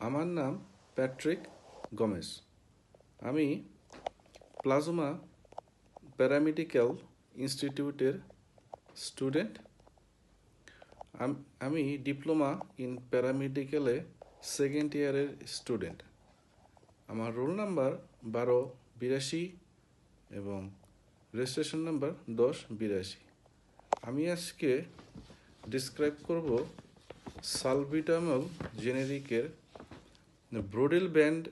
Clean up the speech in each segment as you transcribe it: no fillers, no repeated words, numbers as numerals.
আমার নাম প্যাট্রিক গমেজ। আমি প্লাজমা প্যারামেডিক্যাল ইনস্টিটিউটের স্টুডেন্ট। আমি ডিপ্লোমা ইন প্যারামেডিক্যালে সেকেন্ড ইয়ারের স্টুডেন্ট। আমার রোল নাম্বার 1282 এবং রেজিস্ট্রেশন নাম্বার 1082। আমি আজকে ডিসক্রাইব করব সালবিটামল জেনেরিকের ব্রোডেল ব্যান্ড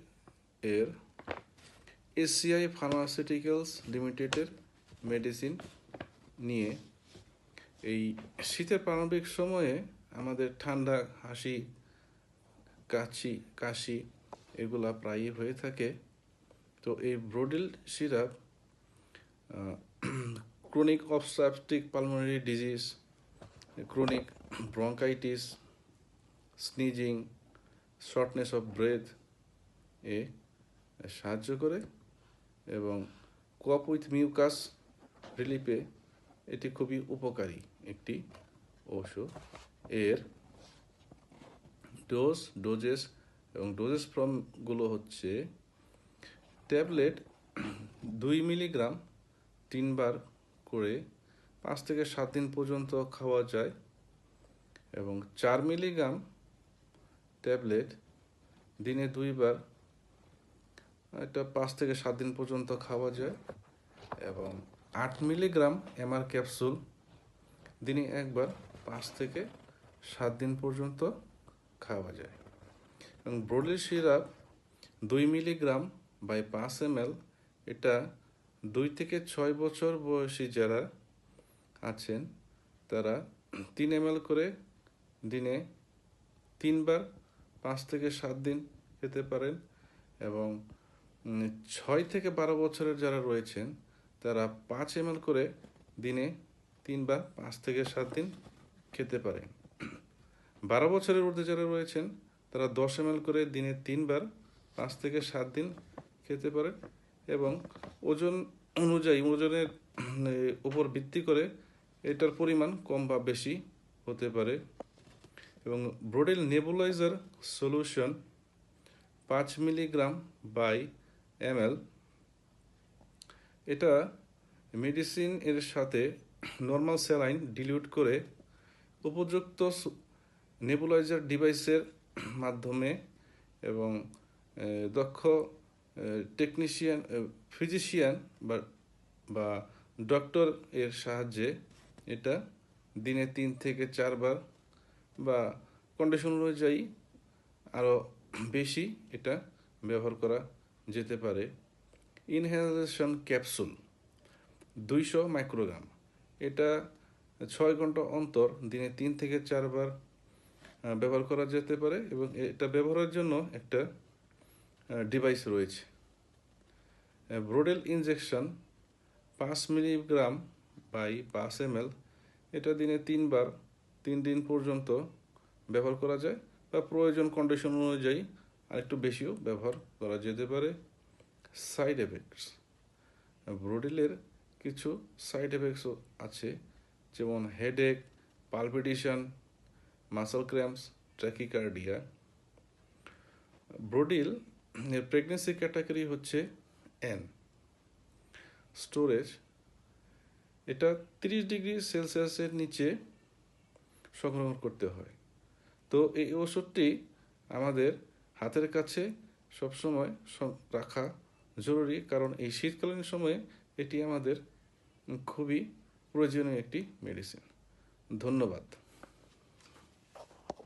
এর এসিআই ফার্মাসিউটিক্যালস লিমিটেডের মেডিসিন নিয়ে। এই শীতের প্রারম্ভিক সময়ে আমাদের ঠান্ডা, কাশি এগুলা প্রায়ই হয়ে থাকে। তো এই Brodel syrup chronic obstructive pulmonary disease, chronic bronchitis, sneezing, shortness of breath এ সাহায্য করে এবং কপ উইথ মিউকাস রিলিফে এটি খুবই উপকারী একটি ঔষধ। এর ডোজেস এবং ডোজেস ফর্মগুলো হচ্ছে ট্যাবলেট 2 মিলিগ্রাম 3 বার করে 5 থেকে 7 দিন পর্যন্ত খাওয়া যায় এবং 4 মিলিগ্রাম ট্যাবলেট দিনে 2 বার, এটা 5 থেকে 7 দিন পর্যন্ত খাওয়া যায় এবং 8 মিলিগ্রাম এমআর ক্যাপসুল দিনে একবার 5 থেকে 7 দিন পর্যন্ত খাওয়া যায় এবং ব্রোডেল সিরাপ 2 মিলিগ্রাম বাই 5 ml, এটা 2 থেকে 6 বছর বয়সী যারা আছেন তারা 3 ml করে দিনে 3 বার 5 থেকে 7 দিন খেতে পারেন এবং 6 থেকে 12 বছরের যারা রয়েছেন তারা 5 ml করে দিনে 3 বার 5 থেকে 7 দিন খেতে পারেন। 12 বছরের ঊর্ধ্বে যারা রয়েছেন তারা 10 ml করে দিনে 3 বার 5 থেকে 7 দিন খেতে পারেন এবং ওজনের উপর ভিত্তি করে এটার পরিমাণ কম বা বেশি হতে পারে। এবং Brodel nebuliser solution 5 milligram by ml, এটা মেডিসিন এর সাথে নর্মাল স্যালাইন ডিলিউট করে উপযুক্ত নেবুলাইজার ডিভাইসের মাধ্যমে এবং দক্ষ ফিজিশিয়ান বা ডক্টর এর সাহায্যে এটা দিনে 3 থেকে 4 বার বা কন্ডিশন অনুযায়ী আরও বেশি এটা ব্যবহার করা যেতে পারে। ইনহেলেশন ক্যাপসুল 200 মাইক্রোগ্রাম, এটা 6 ঘন্টা অন্তর দিনে 3 থেকে 4 বার ব্যবহার করা যেতে পারে এবং এটা ব্যবহারের জন্য একটা ডিভাইস রয়েছে। ব্রোডেল ইনজেকশন 5 মিলিগ্রাম বাই 5 ml, এটা দিনে 3 বার 3 দিন পর্যন্ত ব্যবহার করা যায় বা প্রয়োজন কন্ডিশন অনুযায়ী আরেকটু বেশিও ব্যবহার করা যেতে পারে। সাইড এফেক্টস, ব্রোডেলের কিছু সাইড এফেক্টসও আছে, যেমন হেডেক, পালপিটেশন, মাসল ক্র্যাম্পস, ট্র্যাকিকার্ডিয়া। ব্রোডেল এর প্রেগনেন্সি ক্যাটাগরি হচ্ছে এন। স্টোরেজ, এটা 30 ডিগ্রি সেলসিয়াসের নিচে সংরক্ষণ করতে হয়। তো এই ওষুধটি আমাদের হাতের কাছে সবসময় রাখা জরুরি, কারণ এই শীতকালীন সময়ে এটি আমাদের খুবই প্রয়োজনীয় একটি মেডিসিন। ধন্যবাদ।